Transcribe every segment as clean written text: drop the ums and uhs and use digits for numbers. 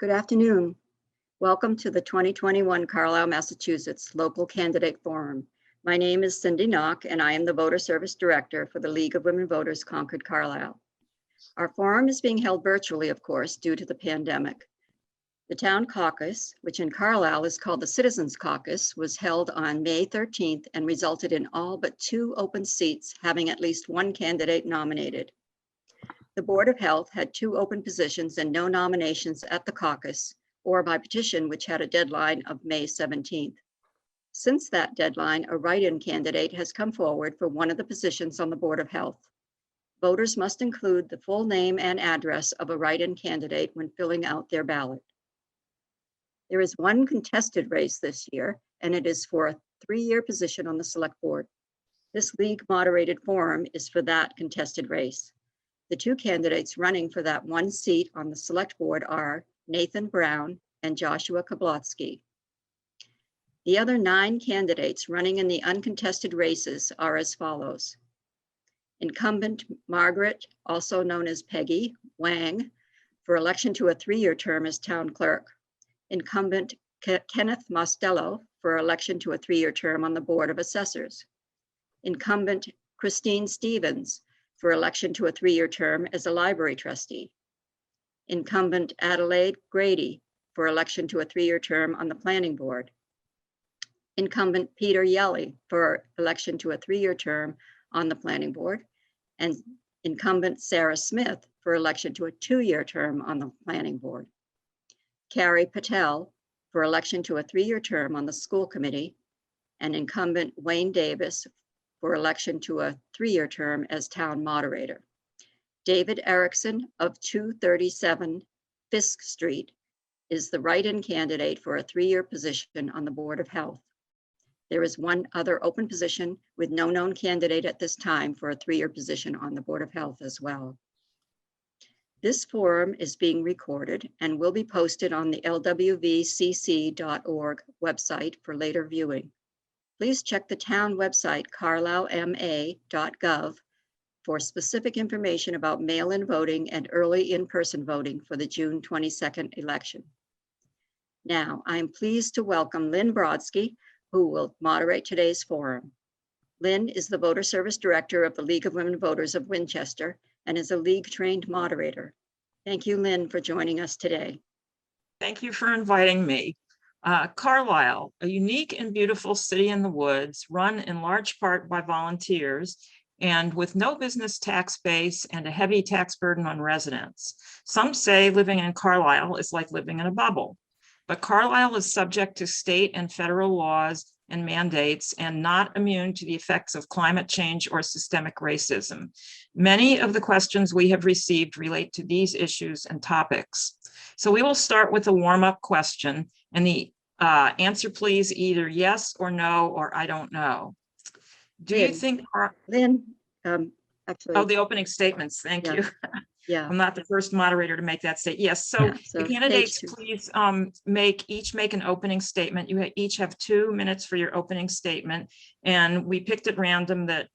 Good afternoon. Welcome to the 2021 Carlisle, Massachusetts Local Candidate Forum. My name is Cindy Knock, and I am the Voter Service Director for the League of Women Voters Concord Carlisle. Our forum is being held virtually, of course, due to the pandemic. The town caucus, which in Carlisle is called the Citizens Caucus, was held on May 13th and resulted in all but 2 open seats having at least 1 candidate nominated. The Board of Health had 2 open positions and no nominations at the caucus or by petition, which had a deadline of May 17th. Since that deadline, a write-in candidate has come forward for one of the positions on the Board of Health. Voters must include the full name and address of a write-in candidate when filling out their ballot. There is one contested race this year, and it is for a 3-year position on the Select Board. This league-moderated forum is for that contested race. The 2 candidates running for that 1 seat on the Select Board are Nathan Brown and Joshua Kablotsky. The other 9 candidates running in the uncontested races are as follows. Incumbent Margaret, also known as Peggy Wang, for election to a 3-year term as town clerk. Incumbent Kenneth Mostello for election to a 3-year term on the Board of Assessors. Incumbent Christine Stevens for election to a 3-year term as a library trustee. Incumbent Adelaide Grady for election to a 3-year term on the Planning Board. Incumbent Peter Yelly for election to a 3-year term on the Planning Board. And incumbent Sarah Smith for election to a 2-year term on the Planning Board. Carrie Patel for election to a 3-year term on the School Committee, and incumbent Wayne Davis for election to a 3-year term as town moderator. David Erickson of 237 Fisk Street is the write-in candidate for a 3-year position on the Board of Health. There is one other open position with no known candidate at this time for a 3-year position on the Board of Health as well. This forum is being recorded and will be posted on the lwvcc.org website for later viewing. Please check the town website, carlislema.gov, for specific information about mail-in voting and early in-person voting for the June 22nd election. Now, I am pleased to welcome Lynn Brodsky, who will moderate today's forum. Lynn is the Voter Service Director of the League of Women Voters of Winchester and is a league-trained moderator. Thank you, Lynn, for joining us today. Thank you for inviting me. Carlisle, a unique and beautiful city in the woods, run in large part by volunteers and with no business tax base and a heavy tax burden on residents. Some say living in Carlisle is like living in a bubble, but Carlisle is subject to state and federal laws and mandates and not immune to the effects of climate change or systemic racism. Many of the questions we have received relate to these issues and topics. So we will start with a warm-up question, and the answer, please, either yes or no, or I don't know. Do Lynn, you think— Lynn, actually. Oh, the opening statements, thank you. Yeah. I'm not the first moderator to make that statement. Yes, so the candidates, please each make an opening statement. You each have 2 minutes for your opening statement. And we picked at random that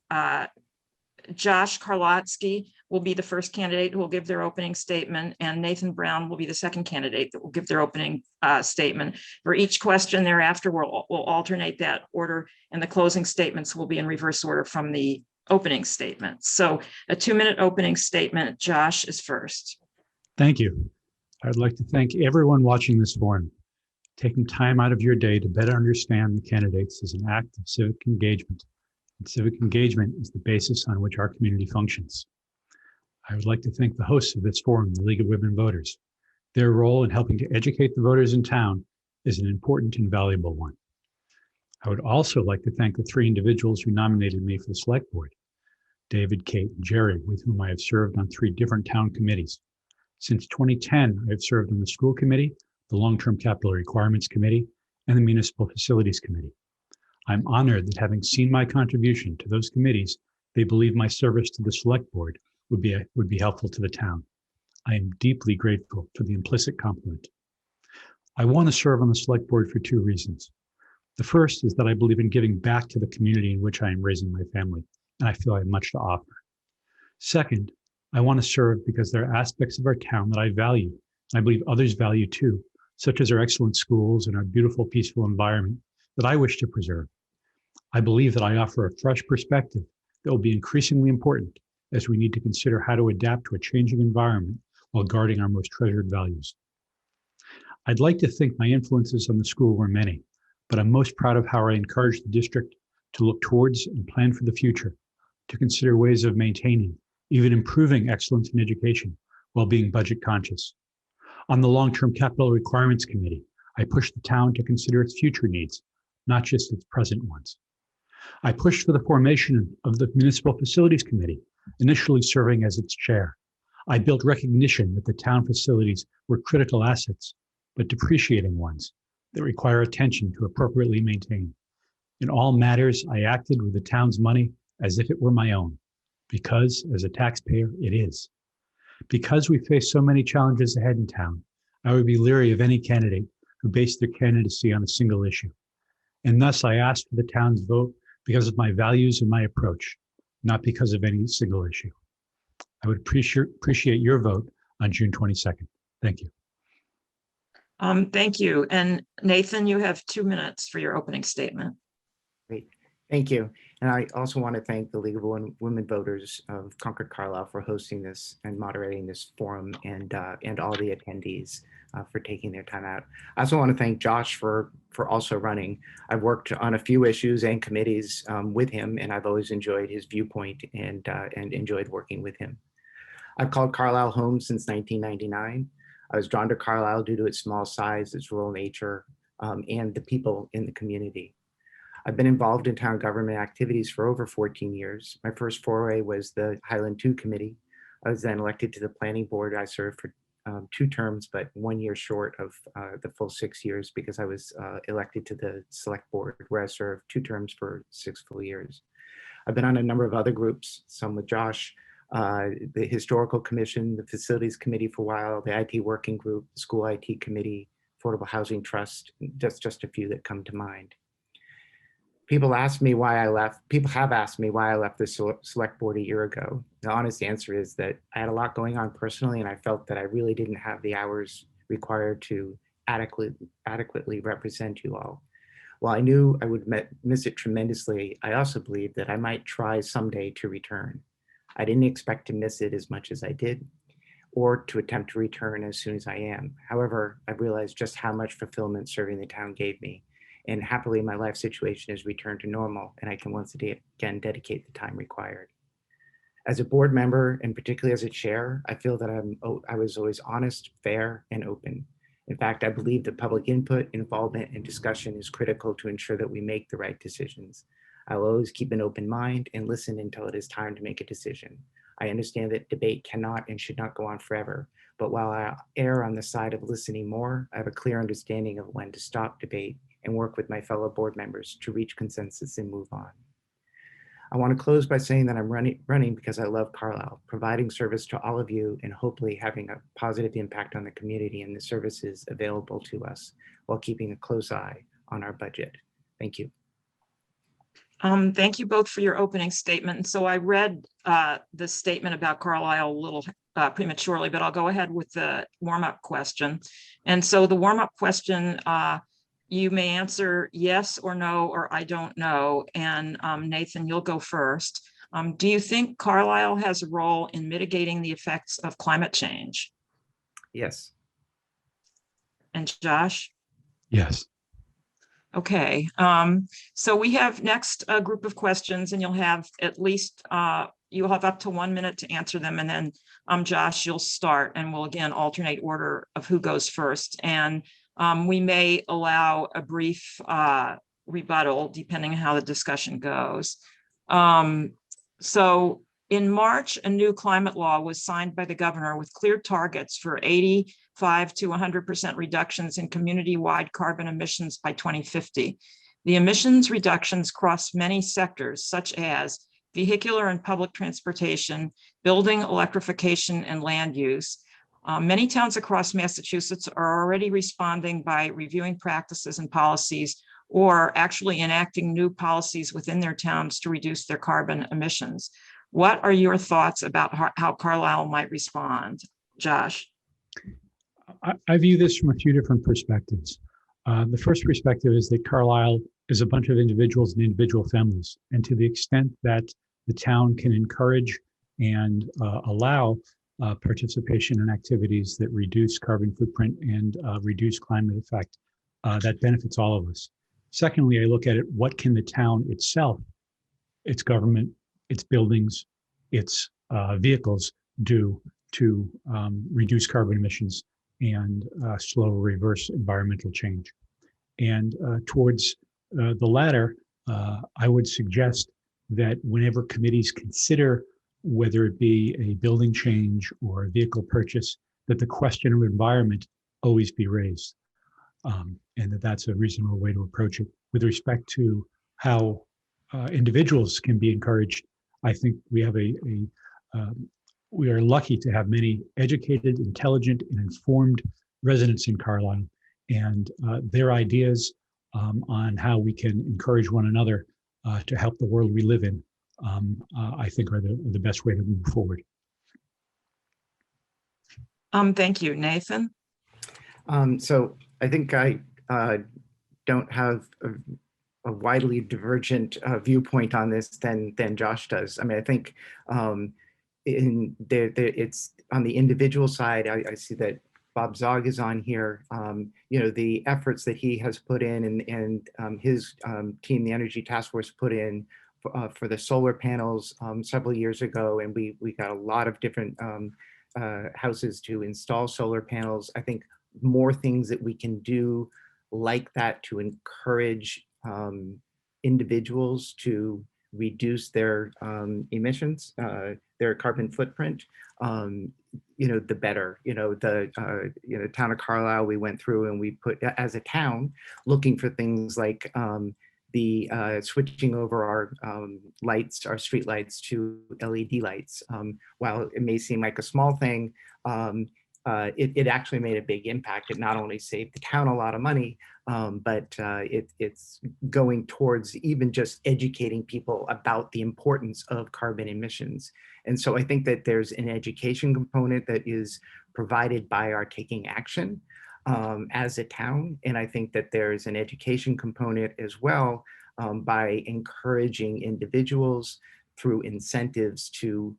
Josh Karlotsky will be the first candidate who will give their opening statement, and Nathan Brown will be the second candidate that will give their opening statement. For each question thereafter, we'll alternate that order, and the closing statements will be in reverse order from the opening statement. So a 2-minute opening statement. Josh is first. Thank you. I'd like to thank everyone watching this forum. Taking time out of your day to better understand the candidates is an act of civic engagement. And civic engagement is the basis on which our community functions. I would like to thank the hosts of this forum, the League of Women Voters. Their role in helping to educate the voters in town is an important and valuable one. I would also like to thank the 3 individuals who nominated me for the Select Board, David, Kate, and Jerry, with whom I have served on 3 different town committees. Since 2010, I have served on the School Committee, the Long-Term Capital Requirements Committee, and the Municipal Facilities Committee. I'm honored that, having seen my contribution to those committees, they believe my service to the Select Board would be helpful to the town. I am deeply grateful for the implicit compliment. I want to serve on the Select Board for 2 reasons. The first is that I believe in giving back to the community in which I am raising my family, and I feel I have much to offer. Second, I want to serve because there are aspects of our town that I value I believe others value too, such as our excellent schools and our beautiful, peaceful environment that I wish to preserve. I believe that I offer a fresh perspective that will be increasingly important as we need to consider how to adapt to a changing environment while guarding our most treasured values. I'd like to think my influences on the school were many, but I'm most proud of how I encouraged the district to look towards and plan for the future, to consider ways of maintaining, even improving excellence in education while being budget conscious. On the long-term capital requirements committee, I pushed the town to consider its future needs, not just its present ones. I pushed for the formation of the municipal facilities committee, initially serving as its chair. I built recognition that the town facilities were critical assets, but depreciating ones that require attention to appropriately maintain. In all matters, I acted with the town's money as if it were my own, because as a taxpayer, it is. Because we face so many challenges ahead in town, I would be leery of any candidate who based their candidacy on a single issue. And thus I asked for the town's vote because of my values and my approach, not because of any single issue. I would appreciate your vote on June 22nd. Thank you. Thank you. And Nathan, you have 2 minutes for your opening statement. Great, thank you. And I also want to thank the League of Women Voters of Concord Carlisle for hosting this and moderating this forum, and all the attendees for taking their time out. I also want to thank Josh for also running. I've worked on a few issues and committees with him, and I've always enjoyed his viewpoint and enjoyed working with him. I've called Carlisle home since 1999. I was drawn to Carlisle due to its small size, its rural nature, and the people in the community. I've been involved in town government activities for over 14 years. My first foray was the Highland 2 Committee. I was then elected to the Planning Board. I served for 2 terms, but 1 year short of the full 6 years because I was elected to the Select Board, where I served 2 terms for 6 full years. I've been on a number of other groups, some with Josh, the Historical Commission, the Facilities Committee for a while, the IT Working Group, the School IT Committee, Affordable Housing Trust, just a few that come to mind. People have asked me why I left the Select Board a year ago. The honest answer is that I had a lot going on personally, and I felt that I really didn't have the hours required to adequately represent you all. While I knew I would miss it tremendously, I also believed that I might try someday to return. I didn't expect to miss it as much as I did, or to attempt to return as soon as I am. However, I realized just how much fulfillment serving the town gave me. And happily, my life situation has returned to normal, and I can once again dedicate the time required. As a board member, and particularly as a chair, I feel that I was always honest, fair, and open. In fact, I believe that public input, involvement, and discussion is critical to ensure that we make the right decisions. I will always keep an open mind and listen until it is time to make a decision. I understand that debate cannot and should not go on forever, but while I err on the side of listening more, I have a clear understanding of when to stop debate and work with my fellow board members to reach consensus and move on. I want to close by saying that I'm running because I love Carlisle, providing service to all of you and hopefully having a positive impact on the community and the services available to us while keeping a close eye on our budget. Thank you. Thank you both for your opening statement. And so I read the statement about Carlisle a little prematurely, but I'll go ahead with the warm-up question. And so the warm-up question, you may answer yes or no, or I don't know. And Nathan, you'll go first. Do you think Carlisle has a role in mitigating the effects of climate change? Yes. And Josh? Yes. Okay, so we have next a group of questions, and you'll have at least, you'll have up to 1 minute to answer them. And then Josh, you'll start, and we'll again alternate order of who goes first. And we may allow a brief rebuttal depending on how the discussion goes. So in March, a new climate law was signed by the governor with clear targets for 85 to 100% reductions in community-wide carbon emissions by 2050. The emissions reductions cross many sectors, such as vehicular and public transportation, building, electrification, and land use. Many towns across Massachusetts are already responding by reviewing practices and policies, or actually enacting new policies within their towns to reduce their carbon emissions. What are your thoughts about how Carlisle might respond? Josh? I view this from a few different perspectives. The first perspective is that Carlisle is a bunch of individuals and individual families. And to the extent that the town can encourage and allow participation in activities that reduce carbon footprint and reduce climate effect, that benefits all of us. Secondly, I look at it, what can the town itself, its government, its buildings, its vehicles do to reduce carbon emissions and slow or reverse environmental change. And towards the latter, I would suggest that whenever committees consider whether it be a building change or a vehicle purchase, that the question of environment always be raised. And that's a reasonable way to approach it. With respect to how individuals can be encouraged, I think we have we are lucky to have many educated, intelligent, and informed residents in Carlisle, and their ideas on how we can encourage one another to help the world we live in, I think are the best way to move forward. Thank you, Nathan. So I think I don't have a widely divergent viewpoint on this than Josh does. I mean, I think it's on the individual side. I see that Bob Zog is on here. You know, the efforts that he has put in and his team, the Energy Task Force, put in for the solar panels several years ago, and we got a lot of different houses to install solar panels. I think more things that we can do like that to encourage individuals to reduce their emissions, their carbon footprint, you know, the better. You know, the town of Carlisle, we went through and we put, as a town, looking for things like the switching over our lights, our street lights, to LED lights. While it may seem like a small thing, it actually made a big impact. It not only saved the town a lot of money, but it's going towards even just educating people about the importance of carbon emissions. And so I think that there's an education component that is provided by our taking action as a town. And I think that there's an education component as well by encouraging individuals through incentives to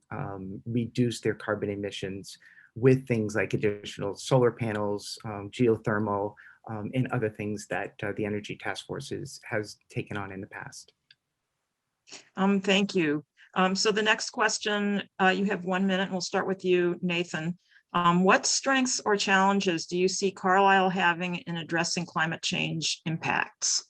reduce their carbon emissions with things like additional solar panels, geothermal, and other things that the Energy Task Force has taken on in the past. Thank you. So the next question, you have 1 minute, and we'll start with you, Nathan. What strengths or challenges do you see Carlisle having in addressing climate change impacts?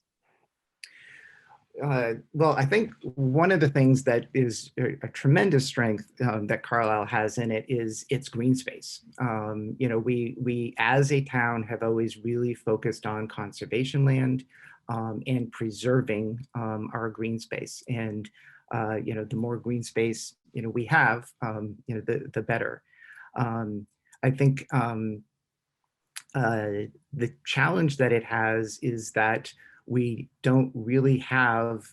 Well, I think one of the things that is a tremendous strength that Carlisle has in it is its green space. You know, we as a town have always really focused on conservation land and preserving our green space. And you know, the more green space we have, you know, the better. I think the challenge that it has is that we don't really have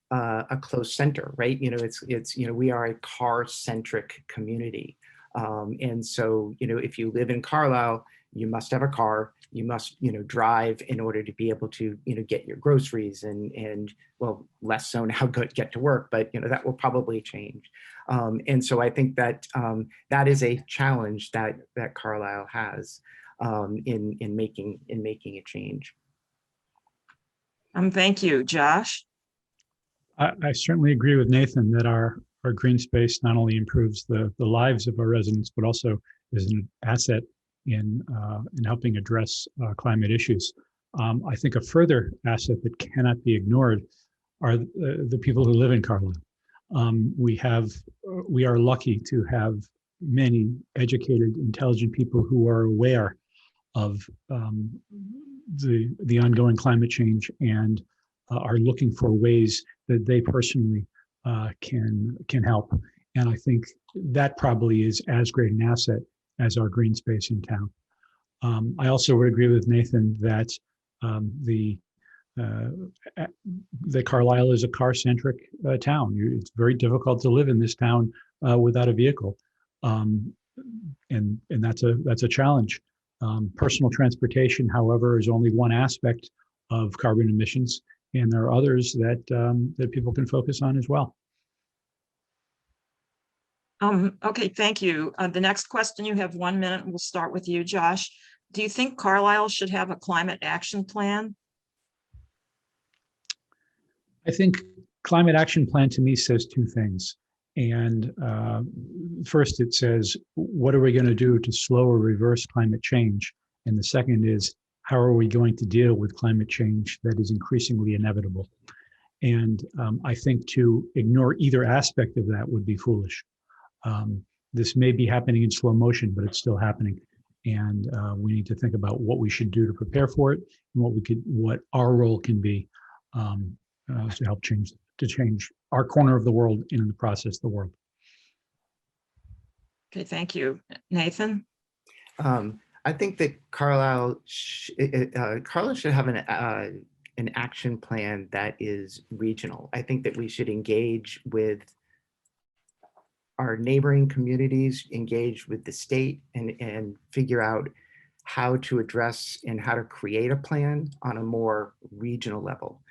a close center, right? You know, it's we are a car-centric community. And so, you know, if you live in Carlisle, you must have a car, you must, drive in order to be able to, get your groceries and well, less so now get to work, but, that will probably change. And so I think that that is a challenge that Carlisle has in making a change. Thank you, Josh. I certainly agree with Nathan that our green space not only improves the lives of our residents, but also is an asset in helping address climate issues. I think a further asset that cannot be ignored are the people who live in Carlisle. We are lucky to have many educated, intelligent people who are aware of the ongoing climate change and are looking for ways that they personally can help. And I think that probably is as great an asset as our green space in town. I also would agree with Nathan that that Carlisle is a car-centric town. It's very difficult to live in this town without a vehicle, and that's a challenge. Personal transportation, however, is only one aspect of carbon emissions, and there are others that people can focus on as well. Okay, thank you. The next question, you have 1 minute. We'll start with you, Josh. Do you think Carlisle should have a climate action plan? I think climate action plan to me says two things. And first it says, what are we going to do to slow or reverse climate change? And the second is, how are we going to deal with climate change that is increasingly inevitable? And I think to ignore either aspect of that would be foolish. This may be happening in slow motion, but it's still happening. And we need to think about what we should do to prepare for it and what our role can be to help change our corner of the world and in the process the world. Okay, thank you. Nathan? I think that Carlisle should have an action plan that is regional. I think that we should engage with our neighboring communities, engage with the state, and figure out how to address and how to create a plan on a more regional level.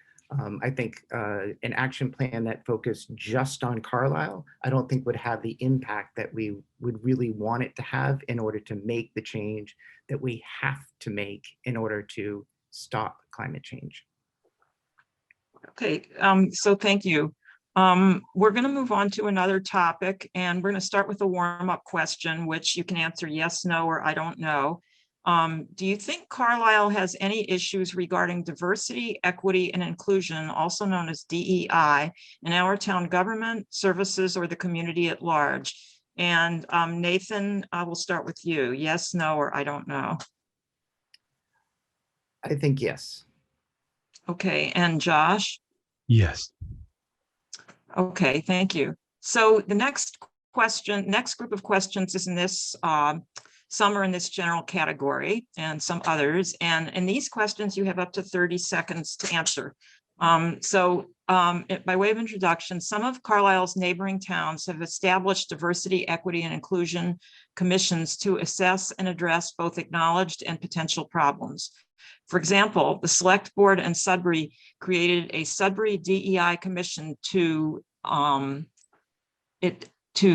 I think an action plan that focused just on Carlisle, I don't think would have the impact that we would really want it to have in order to make the change that we have to make in order to stop climate change. Okay, so thank you. We're going to move on to another topic, and we're going to start with a warm-up question, which you can answer yes, no, or I don't know. Do you think Carlisle has any issues regarding diversity, equity, and inclusion, also known as DEI, in our town government, services, or the community at large? And Nathan, I will start with you. Yes, no, or I don't know. I think yes. Okay, and Josh? Yes. Okay, thank you. So the next group of questions is in this, some are in this general category and some others. And in these questions, you have up to 30 seconds to answer. By way of introduction, some of Carlisle's neighboring towns have established diversity, equity, and inclusion commissions to assess and address both acknowledged and potential problems. For example, the Select Board and Sudbury created a Sudbury DEI Commission to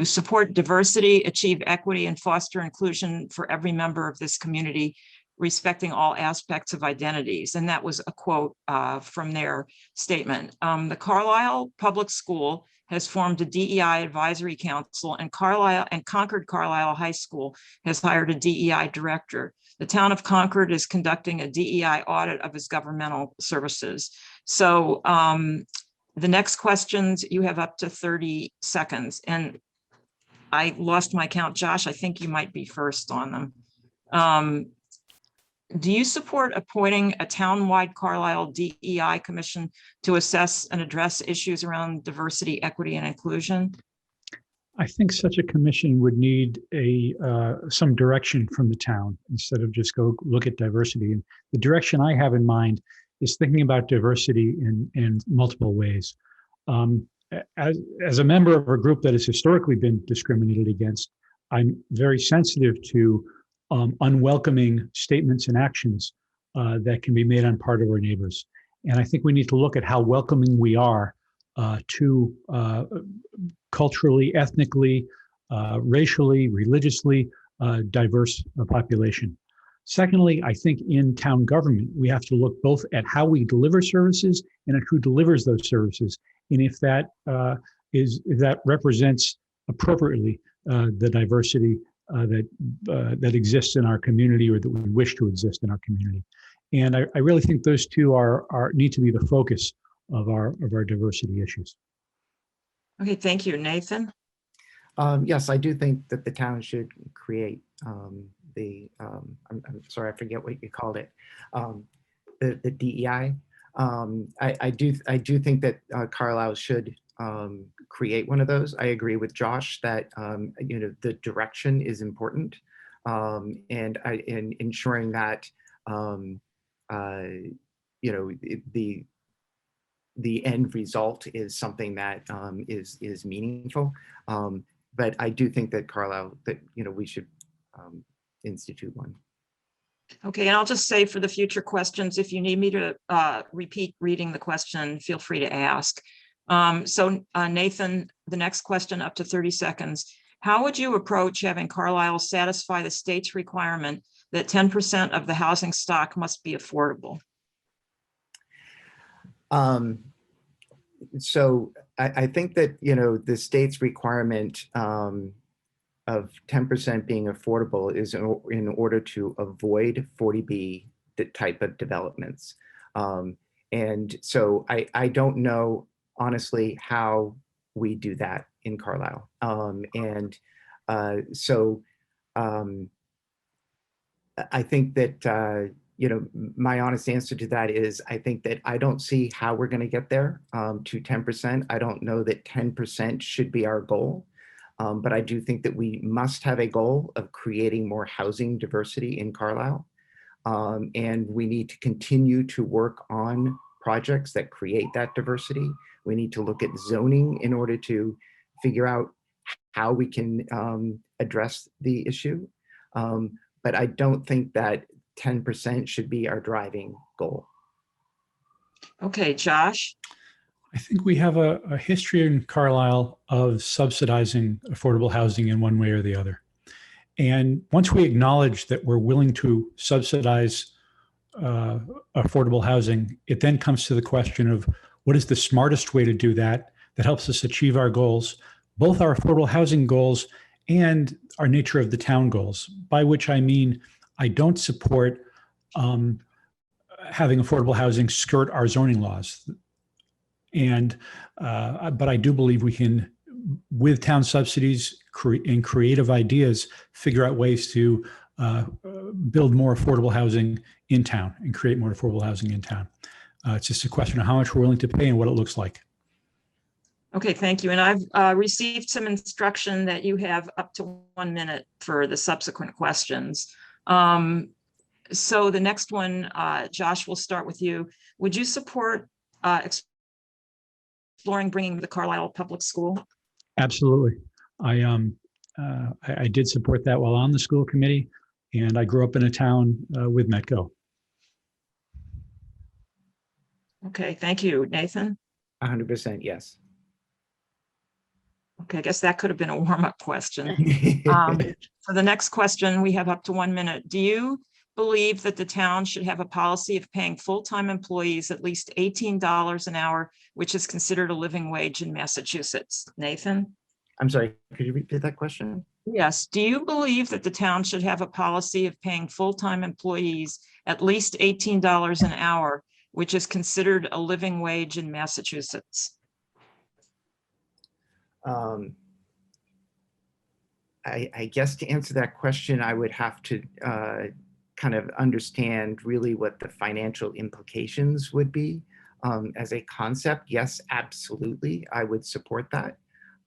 support diversity, achieve equity, and foster inclusion for every member of this community, respecting all aspects of identities. And that was a quote from their statement. The Carlisle Public School has formed a DEI advisory council, and Concord Carlisle High School has hired a DEI director. The town of Concord is conducting a DEI audit of its governmental services. So the next questions, you have up to 30 seconds. And I lost my count. Josh, I think you might be first on them. Do you support appointing a town-wide Carlisle DEI commission to assess and address issues around diversity, equity, and inclusion? I think such a commission would need some direction from the town instead of just go look at diversity. And the direction I have in mind is thinking about diversity in multiple ways. As a member of a group that has historically been discriminated against, I'm very sensitive to unwelcoming statements and actions that can be made on part of our neighbors. And I think we need to look at how welcoming we are to culturally, ethnically, racially, religiously diverse population. Secondly, I think in town government, we have to look both at how we deliver services and at who delivers those services, and if that represents appropriately the diversity that exists in our community or that we wish to exist in our community. And I really think those two need to be the focus of our diversity issues. Okay, thank you. Nathan? Yes, I do think that the town should create I'm sorry, I forget what you called it, the DEI. I do think that Carlisle should create one of those. I agree with Josh that the direction is important, and ensuring that the end result is something that is meaningful. But I do think that Carlisle, that we should institute one. Okay, and I'll just say for the future questions, if you need me to repeat reading the question, feel free to ask. Nathan, the next question up to 30 seconds. How would you approach having Carlisle satisfy the state's requirement that 10% of the housing stock must be affordable? So I think that, the state's requirement of 10% being affordable is in order to avoid 40B type of developments. And so I don't know, honestly, how we do that in Carlisle. I think that, my honest answer to that is I think that I don't see how we're going to get there to 10%. I don't know that 10% should be our goal. But I do think that we must have a goal of creating more housing diversity in Carlisle. And we need to continue to work on projects that create that diversity. We need to look at zoning in order to figure out how we can address the issue. But I don't think that 10% should be our driving goal. Okay, Josh. I think we have a history in Carlisle of subsidizing affordable housing in one way or the other. And once we acknowledge that we're willing to subsidize affordable housing, it then comes to the question of what is the smartest way to do that helps us achieve our goals, both our affordable housing goals and our nature of the town goals, by which I mean I don't support having affordable housing skirt our zoning laws. But I do believe we can, with town subsidies and creative ideas, figure out ways to build more affordable housing in town and create more affordable housing in town. It's just a question of how much we're willing to pay and what it looks like. Okay, thank you. And I've received some instruction that you have up to 1 minute for the subsequent questions. So the next one, Josh, we'll start with you. Would you support exploring bringing the Carlisle Public School? Absolutely. I did support that while on the school committee, and I grew up in a town with Metco. Okay, thank you. Nathan? 100% yes. Okay, I guess that could have been a warm-up question. For the next question, we have up to 1 minute. Do you believe that the town should have a policy of paying full-time employees at least $18 an hour, which is considered a living wage in Massachusetts? Nathan? I'm sorry, could you repeat that question? Yes. Do you believe that the town should have a policy of paying full-time employees at least $18 an hour, which is considered a living wage in Massachusetts? I guess to answer that question, I would have to kind of understand really what the financial implications would be. As a concept, yes, absolutely, I would support that.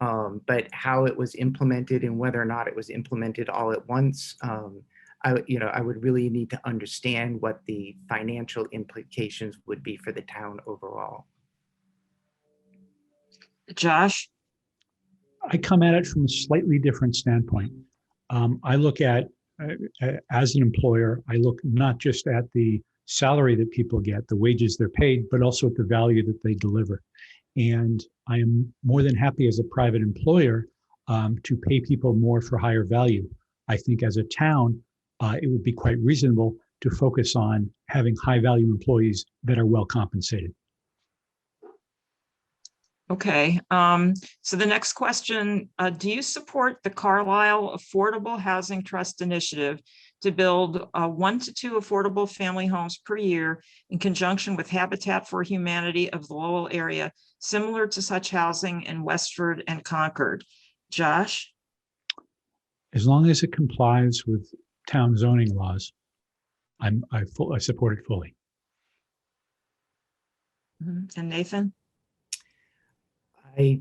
But how it was implemented and whether or not it was implemented all at once, I would really need to understand what the financial implications would be for the town overall. Josh? I come at it from a slightly different standpoint. I look at, as an employer, I look not just at the salary that people get, the wages they're paid, but also at the value that they deliver. And I am more than happy as a private employer to pay people more for higher value. I think as a town, it would be quite reasonable to focus on having high value employees that are well compensated. Okay, so the next question, do you support the Carlisle Affordable Housing Trust Initiative to build 1 to 2 affordable family homes per year in conjunction with Habitat for Humanity of the Lowell area, similar to such housing in Westford and Concord? Josh? As long as it complies with town zoning laws, I support it fully. And Nathan? I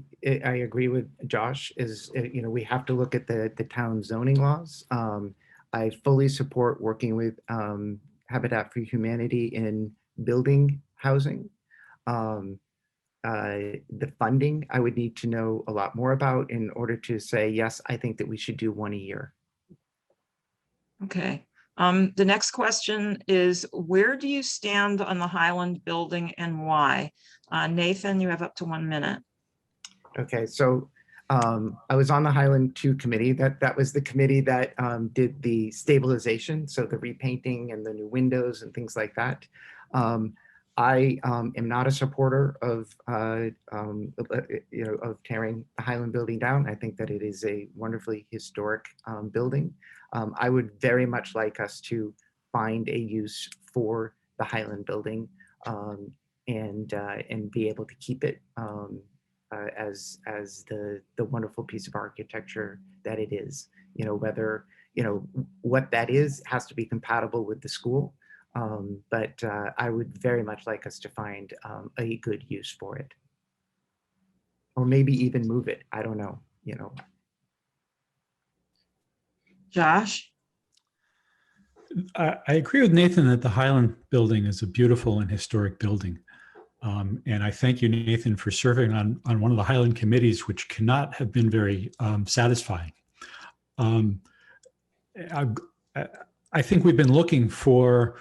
agree with Josh. We have to look at the town zoning laws. I fully support working with Habitat for Humanity in building housing. The funding, I would need to know a lot more about in order to say, yes, I think that we should do 1 a year. Okay. The next question is, where do you stand on the Highland building and why? Nathan, you have up to 1 minute. Okay, so I was on the Highland 2 committee. That was the committee that did the stabilization, so the repainting and the new windows and things like that. I am not a supporter of of tearing the Highland building down. I think that it is a wonderfully historic building. I would very much like us to find a use for the Highland building and be able to keep it as the wonderful piece of architecture that it is. Whether what that is has to be compatible with the school. But I would very much like us to find a good use for it. Or maybe even move it. I don't know, Josh? I agree with Nathan that the Highland building is a beautiful and historic building. And I thank you, Nathan, for serving on one of the Highland committees, which cannot have been very satisfying. I think we've been looking for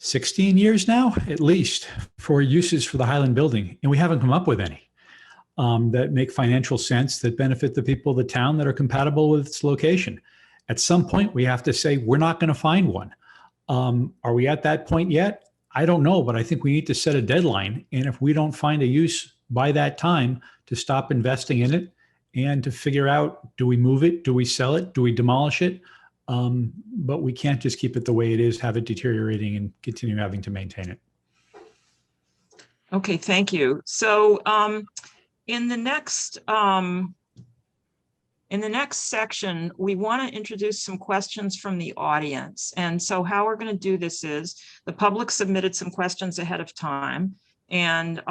16 years now, at least, for uses for the Highland building, and we haven't come up with any that make financial sense, that benefit the people of the town, that are compatible with its location. At some point, we have to say, we're not going to find one. Are we at that point yet? I don't know, but I think we need to set a deadline. And if we don't find a use by that time, to stop investing in it and to figure out, do we move it? Do we sell it? Do we demolish it? But we can't just keep it the way it is, have it deteriorating and continue having to maintain it. Okay, thank you. So in the next section, we want to introduce some questions from the audience. And so how we're going to do this is the public submitted some questions ahead of time, and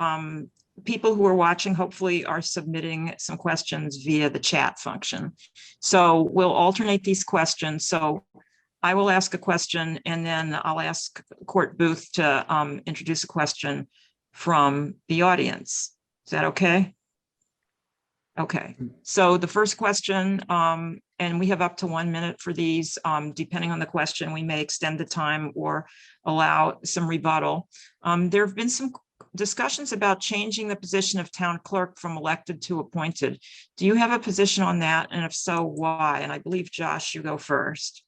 people who are watching hopefully are submitting some questions via the chat function. So we'll alternate these questions. So I will ask a question, and then I'll ask Court Booth to introduce a question from the audience. Is that okay? Okay, so the first question, and we have up to 1 minute for these, depending on the question, we may extend the time or allow some rebuttal. There have been some discussions about changing the position of town clerk from elected to appointed. Do you have a position on that? And if so, why? And I believe, Josh, you go first.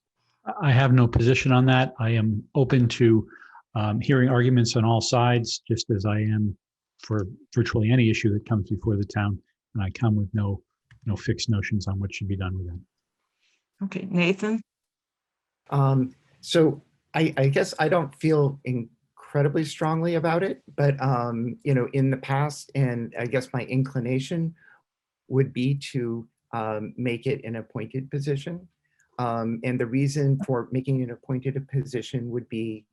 I have no position on that. I am open to hearing arguments on all sides, just as I am for virtually any issue that comes before the town. And I come with no fixed notions on what should be done with them. Okay, Nathan? So I guess I don't feel incredibly strongly about it, but in the past, and I guess my inclination would be to make it an appointed position. And the reason for making an appointed position would be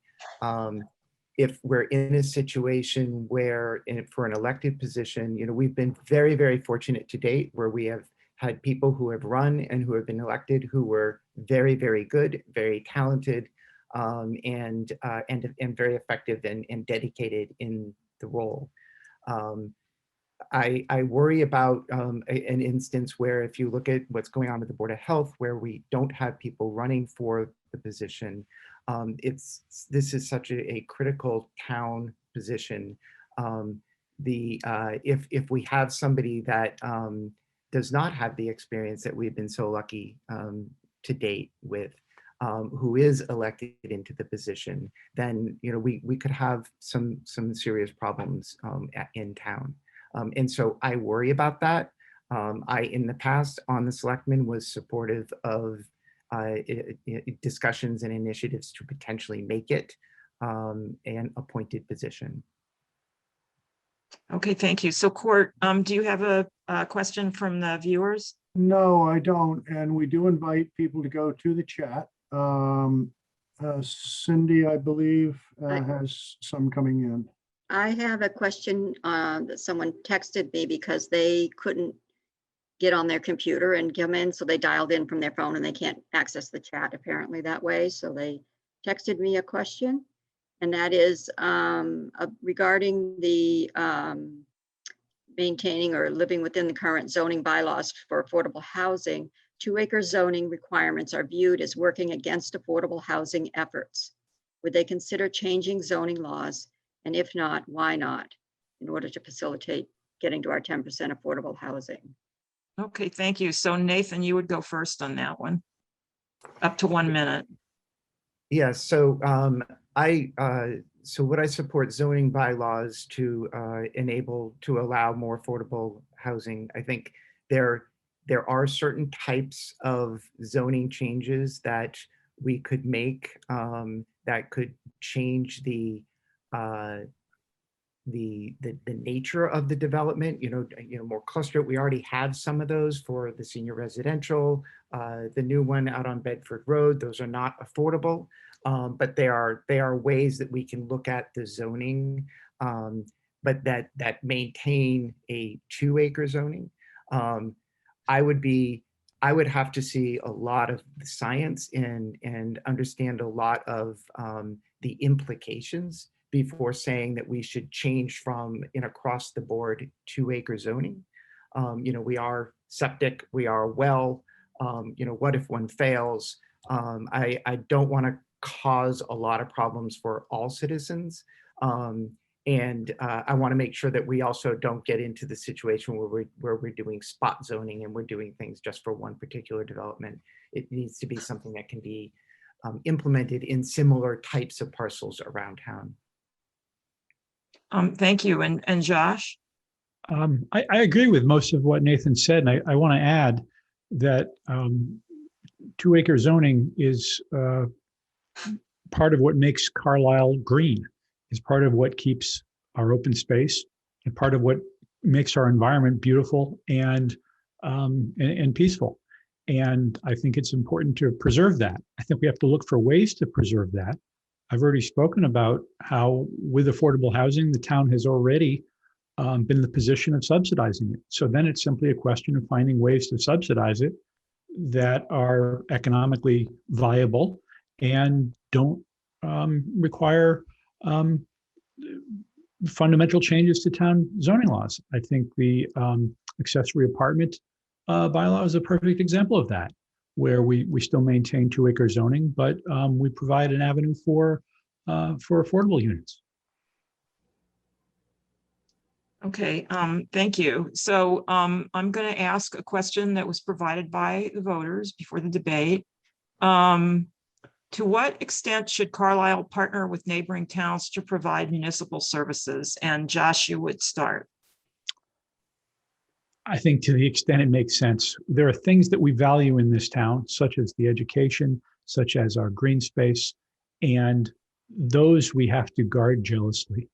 if we're in a situation where for an elected position, we've been very, very fortunate to date where we have had people who have run and who have been elected who were very, very good, very talented, and very effective and dedicated in the role. I worry about an instance where if you look at what's going on with the Board of Health, where we don't have people running for the position, this is such a critical town position. If we have somebody that does not have the experience that we've been so lucky to date with, who is elected into the position, then we could have some serious problems in town. And so I worry about that. I, in the past, on the selectmen, was supportive of discussions and initiatives to potentially make it an appointed position. Okay, thank you. So Court, do you have a question from the viewers? No, I don't. And we do invite people to go to the chat. Cindy, I believe, has some coming in. I have a question that someone texted me because they couldn't get on their computer and come in, so they dialed in from their phone and they can't access the chat apparently that way. So they texted me a question, and that is regarding the maintaining or living within the current zoning bylaws for affordable housing. 2-acre zoning requirements are viewed as working against affordable housing efforts. Would they consider changing zoning laws? And if not, why not? In order to facilitate getting to our 10% affordable housing. Okay, thank you. So Nathan, you would go first on that one. Up to 1 minute. Yeah, so so would I support zoning bylaws to allow more affordable housing? I think there are certain types of zoning changes that we could make that could change the nature of the development. More cluster. We already have some of those for the senior residential. The new one out on Bedford Road, those are not affordable. But they are ways that we can look at the zoning, but that maintain a 2-acre zoning. I would have to see a lot of the science and understand a lot of the implications before saying that we should change from an across the board 2-acre zoning. We are septic, we are well. What if one fails? I don't want to cause a lot of problems for all citizens. And I want to make sure that we also don't get into the situation where we're doing spot zoning and we're doing things just for one particular development. It needs to be something that can be implemented in similar types of parcels around town. Thank you. And Josh? I agree with most of what Nathan said, and I want to add that 2-acre zoning is part of what makes Carlisle green, is part of what keeps our open space and part of what makes our environment beautiful and peaceful. And I think it's important to preserve that. I think we have to look for ways to preserve that. I've already spoken about how with affordable housing, the town has already been in the position of subsidizing it. So then it's simply a question of finding ways to subsidize it that are economically viable and don't require fundamental changes to town zoning laws. I think the accessory apartment bylaw is a perfect example of that, where we still maintain 2-acre zoning, but we provide an avenue for affordable units. Okay, thank you. So I'm going to ask a question that was provided by the voters before the debate. To what extent should Carlisle partner with neighboring towns to provide municipal services? And Josh, you would start. I think to the extent it makes sense. There are things that we value in this town, such as the education, such as our green space, and those we have to guard jealously.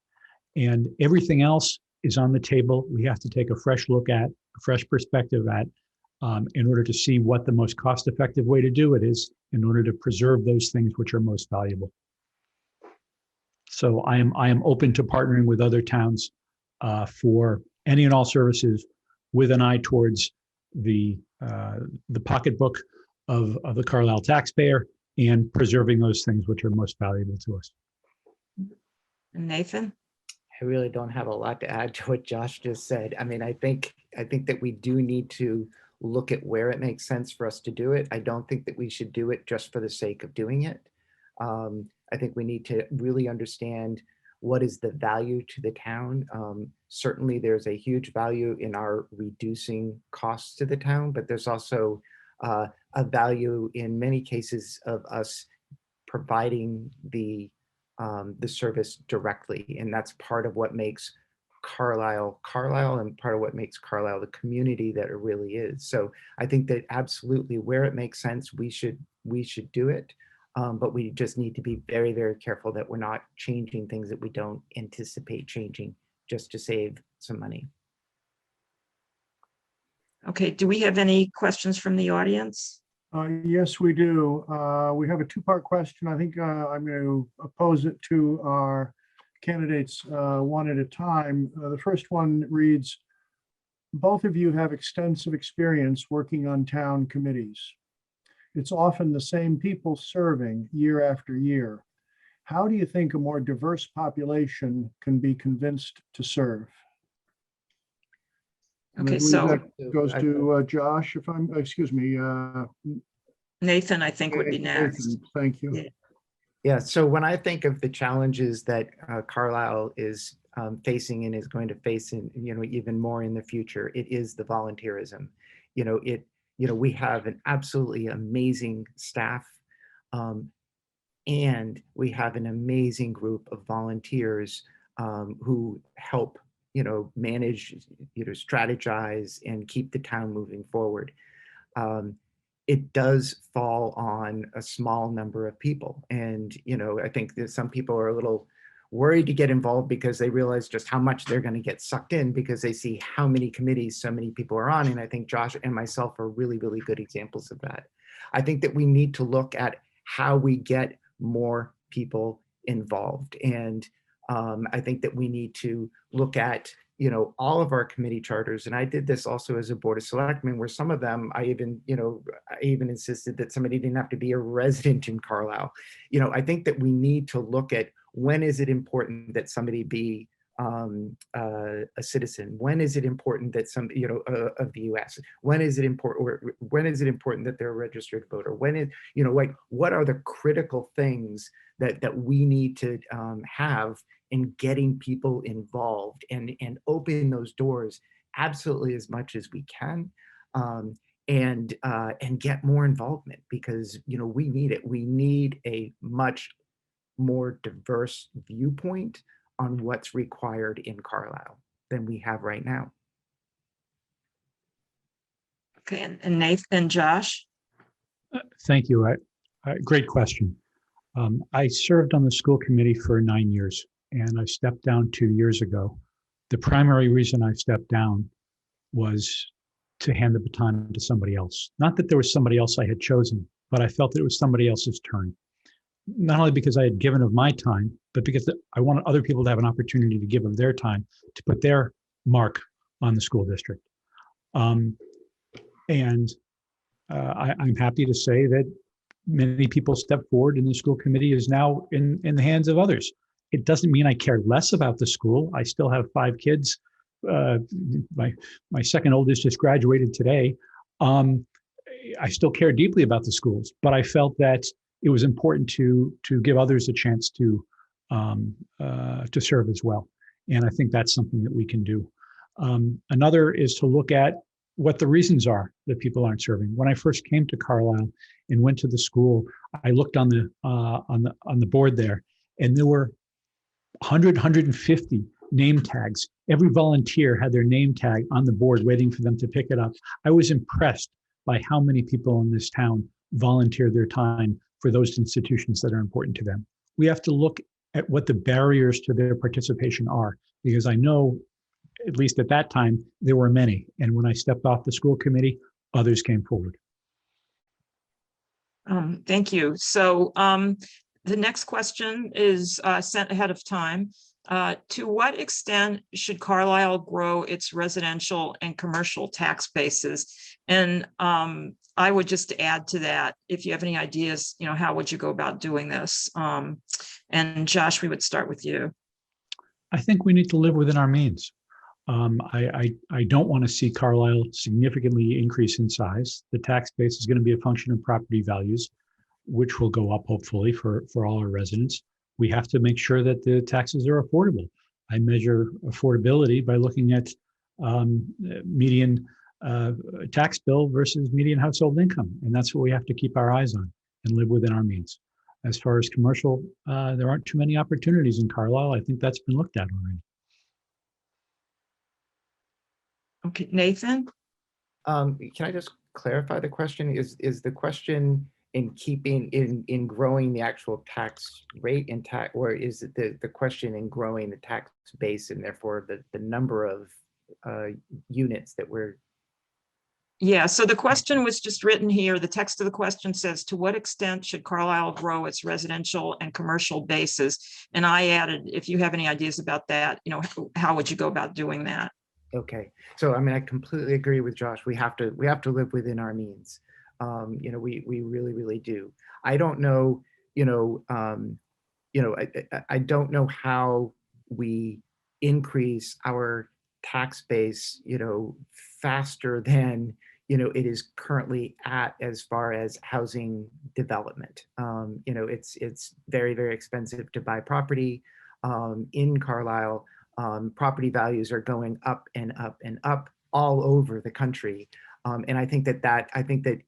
And everything else is on the table. We have to take a fresh look at, a fresh perspective at, in order to see what the most cost-effective way to do it is, in order to preserve those things which are most valuable. So I am open to partnering with other towns for any and all services, with an eye towards the pocketbook of the Carlisle taxpayer and preserving those things which are most valuable to us. Nathan? I really don't have a lot to add to what Josh just said. I mean, I think that we do need to look at where it makes sense for us to do it. I don't think that we should do it just for the sake of doing it. I think we need to really understand what is the value to the town. Certainly there's a huge value in our reducing costs to the town, but there's also a value in many cases of us providing the service directly. And that's part of what makes Carlisle and part of what makes Carlisle the community that it really is. So I think that absolutely where it makes sense, we should do it. But we just need to be very, very careful that we're not changing things that we don't anticipate changing just to save some money. Okay, do we have any questions from the audience? Yes, we do. We have a 2-part question. I think I'm going to pose it to our candidates one at a time. The first one reads, both of you have extensive experience working on town committees. It's often the same people serving year after year. How do you think a more diverse population can be convinced to serve? And I Okay, believe so that goes to Josh, if I'm, excuse me. Nathan, I think would be Nathan, next. thank you. Yeah. Yeah, so when I think of the challenges that Carlisle is facing and is going to face in, even more in the future, it is the volunteerism. We have an absolutely amazing staff, and we have an amazing group of volunteers who help, manage, strategize and keep the town moving forward. It does fall on a small number of people. And, I think that some people are a little worried to get involved because they realize just how much they're going to get sucked in because they see how many committees so many people are on. And I think Josh and myself are really, really good examples of that. I think that we need to look at how we get more people involved. And I think that we need to look at all of our committee charters. And I did this also as a board of selectmen, where some of them, I even insisted that somebody didn't have to be a resident in Carlisle. I think that we need to look at when is it important that somebody be a citizen? When is it important that some, of the US? When is it important, or when is it important that they're a registered voter? When is, like, what are the critical things that we need to have in getting people involved and open those doors absolutely as much as we can, and get more involvement, because we need it. We need a much more diverse viewpoint on what's required in Carlisle than we have right now. Okay, and Nathan and Josh. Thank you. Great question. I served on the school committee for 9 years, and I stepped down 2 years ago. The primary reason I stepped down was to hand the baton to somebody else. Not that there was somebody else I had chosen, but I felt that it was somebody else's turn. Not only because I had given of my time, but because I wanted other people to have an opportunity to give of their time to put their mark on the school district. I'm happy to say that many people step forward, and the school committee is now in the hands of others. It doesn't mean I care less about the school. I still have 5 kids. My second oldest just graduated today. I still care deeply about the schools, but I felt that it was important to give others a chance to serve as well. And I think that's something that we can do. Another is to look at what the reasons are that people aren't serving. When I first came to Carlisle and went to the school, I looked on the board there, and there were 100, 150 name tags. Every volunteer had their name tag on the board waiting for them to pick it up. I was impressed by how many people in this town volunteer their time for those institutions that are important to them. We have to look at what the barriers to their participation are, because I know, at least at that time, there were many. And when I stepped off the school committee, others came forward. Thank you. So the next question is sent ahead of time. To what extent should Carlisle grow its residential and commercial tax bases? And I would just add to that, if you have any ideas, how would you go about doing this? And Josh, we would start with you. I think we need to live within our means. I don't want to see Carlisle significantly increase in size. The tax base is going to be a function of property values, which will go up hopefully for all our residents. We have to make sure that the taxes are affordable. I measure affordability by looking at median tax bill versus median household income. And that's what we have to keep our eyes on and live within our means. As far as commercial, there aren't too many opportunities in Carlisle. I think that's been looked at already. Okay, Nathan? Can I just clarify the question? Is the question in growing the actual tax rate in tax, or is it the question in growing the tax base and therefore the number of units that we're... Yeah, so the question was just written here. The text of the question says, to what extent should Carlisle grow its residential and commercial bases? And I added, if you have any ideas about that, how would you go about doing that? Okay, so I mean, I completely agree with Josh. We have to live within our means. We really, really do. I don't know, I don't know how we increase our tax base, faster than, it is currently at as far as housing development. It's very, very expensive to buy property in Carlisle. Property values are going up and up and up all over the country. And I think that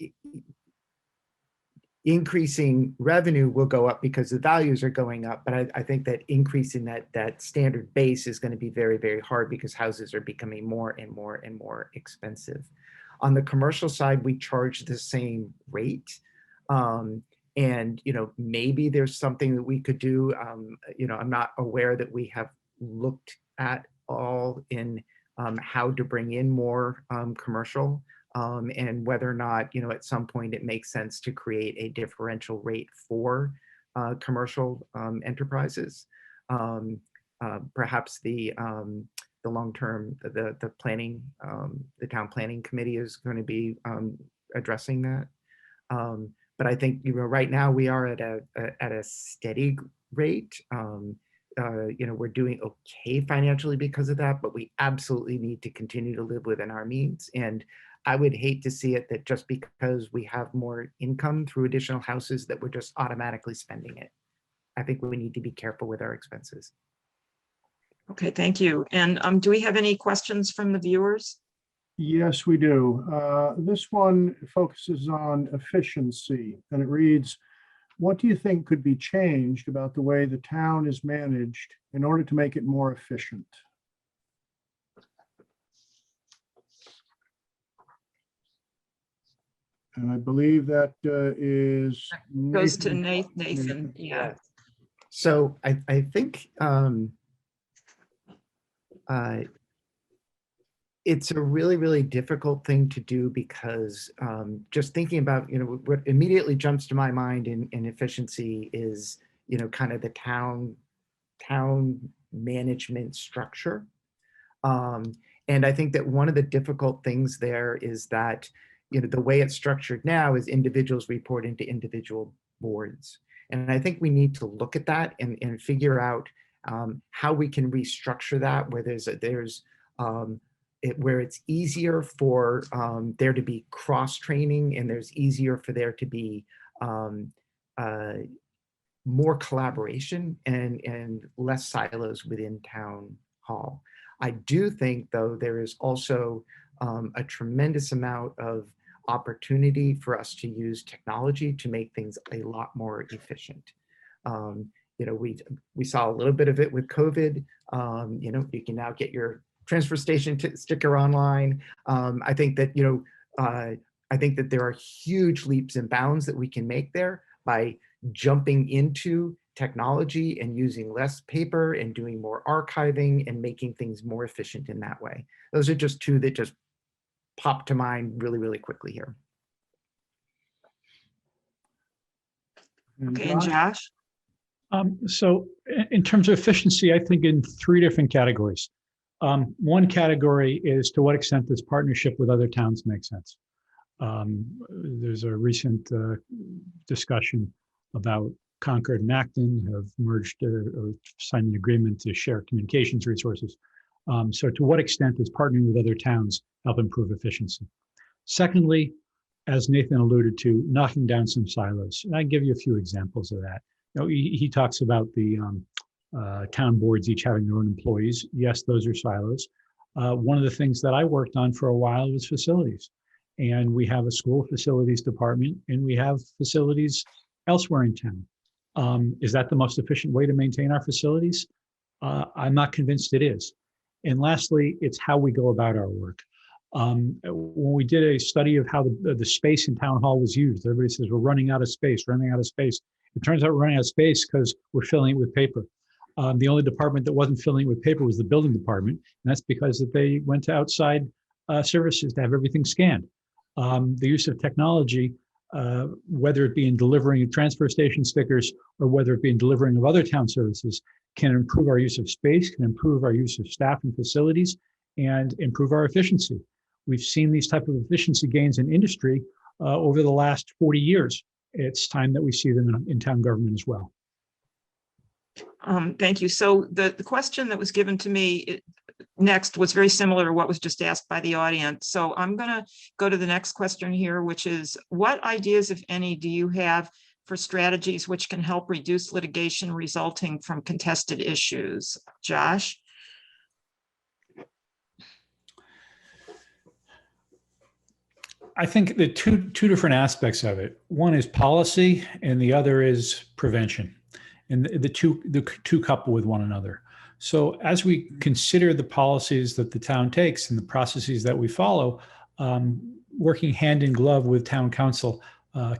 increasing revenue will go up because the values are going up. But I think that increasing that standard base is going to be very, very hard because houses are becoming more and more and more expensive. On the commercial side, we charge the same rate. And, maybe there's something that we could do. I'm not aware that we have looked at all in how to bring in more commercial. And whether or not, at some point it makes sense to create a differential rate for commercial enterprises. Perhaps the long-term, the planning, the town planning committee is going to be addressing that. But I think, right now we are at a steady rate. We're doing okay financially because of that, but we absolutely need to continue to live within our means. And I would hate to see it that just because we have more income through additional houses that we're just automatically spending it. I think we need to be careful with our expenses. Okay, thank you. And do we have any questions from the viewers? Yes, we do. This one focuses on efficiency, and it reads, what do you think could be changed about the way the town is managed in order to make it more efficient? And I believe that is Goes to Nathan. Nathan. Yeah. So I think it's a really, really difficult thing to do because just thinking about, what immediately jumps to my mind in efficiency is, kind of the town management structure. And I think that one of the difficult things there is that, the way it's structured now is individuals report into individual boards. And I think we need to look at that and figure out how we can restructure that, where where it's easier for there to be cross-training and there's easier for there to be more collaboration and less silos within town hall. I do think, though, there is also a tremendous amount of opportunity for us to use technology to make things a lot more efficient. We saw a little bit of it with COVID. You can now get your transfer station sticker online. I think that there are huge leaps and bounds that we can make there by jumping into technology and using less paper and doing more archiving and making things more efficient in that way. Those are just two that just pop to mind really, really quickly here. Okay, and Josh? So in terms of efficiency, I think in three different categories. One category is to what extent does partnership with other towns make sense? There's a recent discussion about Concord and Acton have merged or signed an agreement to share communications resources. So to what extent does partnering with other towns help improve efficiency? Secondly, as Nathan alluded to, knocking down some silos. And I can give you a few examples of that. He talks about the town boards each having their own employees. Yes, those are silos. One of the things that I worked on for a while was facilities. And we have a school facilities department and we have facilities elsewhere in town. Is that the most efficient way to maintain our facilities? I'm not convinced it is. And lastly, it's how we go about our work. When we did a study of how the space in town hall was used, everybody says we're running out of space, running out of space. It turns out we're running out of space because we're filling it with paper. The only department that wasn't filling it with paper was the building department. And that's because that they went to outside services to have everything scanned. The use of technology, whether it be in delivering transfer station stickers or whether it be in delivering of other town services, can improve our use of space, can improve our use of staff and facilities, and improve our efficiency. We've seen these type of efficiency gains in industry over the last 40 years. It's time that we see them in town government as well. Thank you. So the question that was given to me, next was very similar to what was just asked by the audience. So I'm going to go to the next question here, which is, what ideas, if any, do you have for strategies which can help reduce litigation resulting from contested issues? Josh? I think the two different aspects of it. One is policy, and the other is prevention, and the two couple with one another. So as we consider the policies that the town takes and the processes that we follow, working hand in glove with town council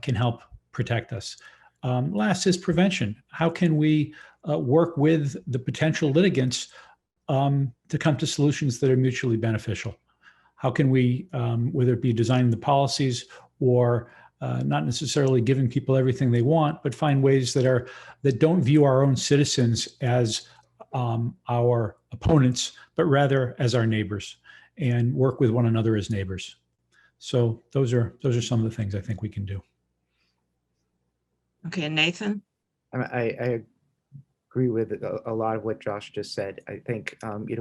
can help protect us. Last is prevention. How can we work with the potential litigants to come to solutions that are mutually beneficial? How can we, whether it be designing the policies or not necessarily giving people everything they want, but find ways that don't view our own citizens as our opponents, but rather as our neighbors, and work with one another as neighbors. So those are some of the things I think we can do. Okay, Nathan? I agree with a lot of what Josh just said. I think,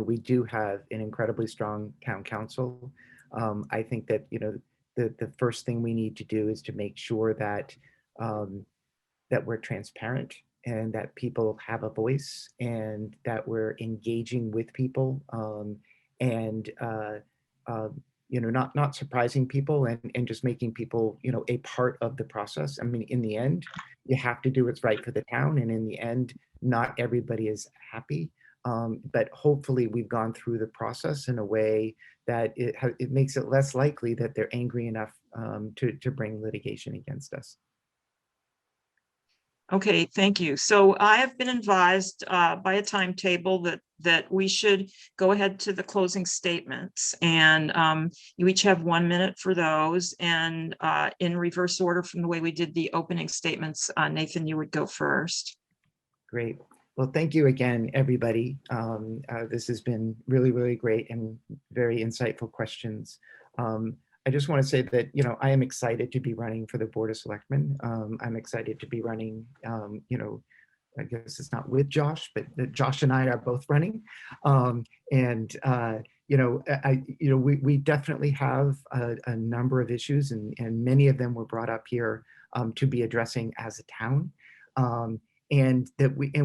we do have an incredibly strong town council. I think that, the first thing we need to do is to make sure that that we're transparent and that people have a voice and that we're engaging with people and not surprising people and just making people, a part of the process. I mean, in the end, you have to do what's right for the town. And in the end, not everybody is happy. But hopefully we've gone through the process in a way that it makes it less likely that they're angry enough to bring litigation against us. Okay, thank you. So I have been advised by a timetable that we should go ahead to the closing statements, and you each have 1 minute for those, and in reverse order from the way we did the opening statements. Nathan, you would go first. Great. Well, thank you again, everybody. This has been really, really great and very insightful questions. I just want to say that, I am excited to be running for the Board of Selectmen. I'm excited to be running, I guess it's not with Josh, but Josh and I are both running. We definitely have a number of issues, and many of them were brought up here to be addressing as a town. And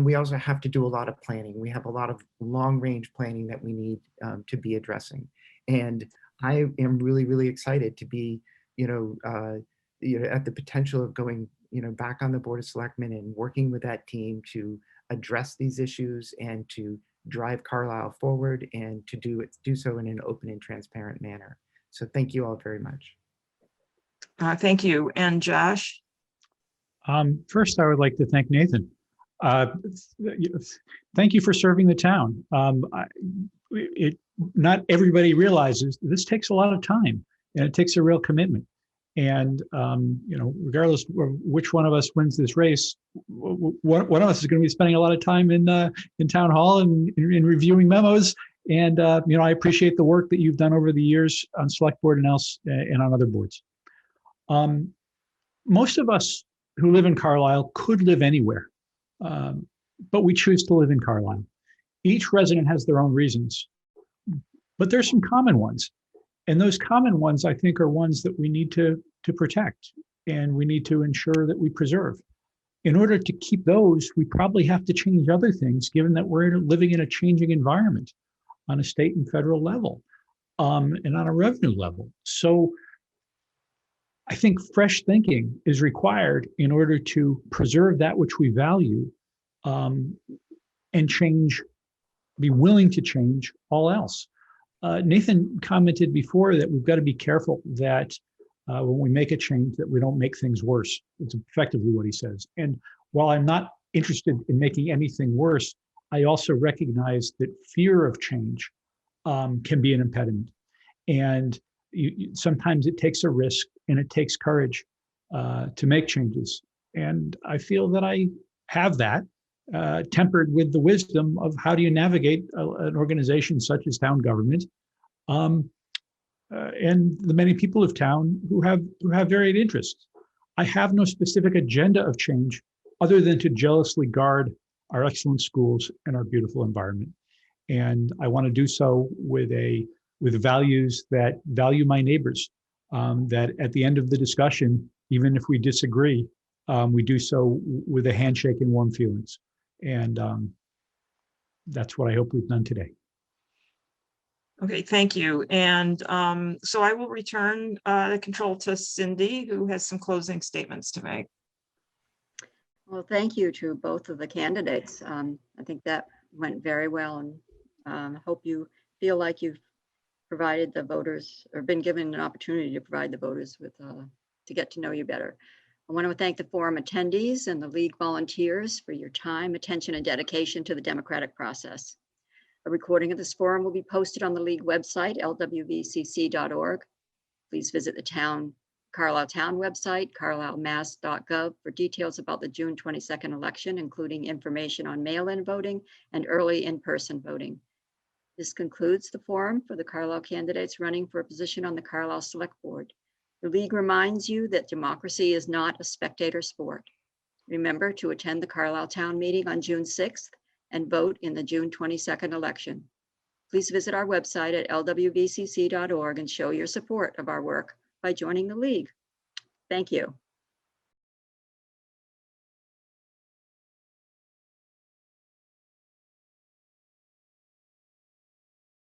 we also have to do a lot of planning. We have a lot of long range planning that we need to be addressing. And I am really, really excited to be, at the potential of going, back on the Board of Selectmen and working with that team to address these issues and to drive Carlisle forward and to do so in an open and transparent manner. So thank you all very much. Thank you. And Josh? First, I would like to thank Nathan. Thank you for serving the town. Not everybody realizes this takes a lot of time, and it takes a real commitment. And regardless of which one of us wins this race, one of us is going to be spending a lot of time in town hall and in reviewing memos. And I appreciate the work that you've done over the years on select board and else and on other boards. Most of us who live in Carlisle could live anywhere, but we choose to live in Carlisle. Each resident has their own reasons, but there's some common ones. And those common ones, I think, are ones that we need to protect and we need to ensure that we preserve. In order to keep those, we probably have to change other things, given that we're living in a changing environment on a state and federal level, and on a revenue level. So I think fresh thinking is required in order to preserve that which we value, and change, be willing to change all else. Nathan commented before that we've got to be careful that when we make a change that we don't make things worse. It's effectively what he says. And while I'm not interested in making anything worse, I also recognize that fear of change can be an impediment. And sometimes it takes a risk and it takes courage to make changes. And I feel that I have that, tempered with the wisdom of how do you navigate an organization such as town government, and the many people of town who have varied interests. I have no specific agenda of change other than to jealously guard our excellent schools and our beautiful environment. And I want to do so with values that value my neighbors, that at the end of the discussion, even if we disagree, we do so with a handshake and warm feelings. And that's what I hope we've done today. Okay, thank you. And so I will return the control to Cindy, who has some closing statements to make. Well, thank you to both of the candidates. I think that went very well, and I hope you feel like you've provided the voters, or been given an opportunity to provide the voters with, to get to know you better. I want to thank the forum attendees and the league volunteers for your time, attention, and dedication to the democratic process. A recording of this forum will be posted on the league website, lwvcc.org. Please visit the Carlisle Town website, carlislemass.gov, for details about the June 22nd election, including information on mail-in voting and early in-person voting. This concludes the forum for the Carlisle candidates running for a position on the Carlisle Select Board. The league reminds you that democracy is not a spectator sport. Remember to attend the Carlisle Town meeting on June 6th and vote in the June 22nd election. Please visit our website at lwvcc.org and show your support of our work by joining the league. Thank you.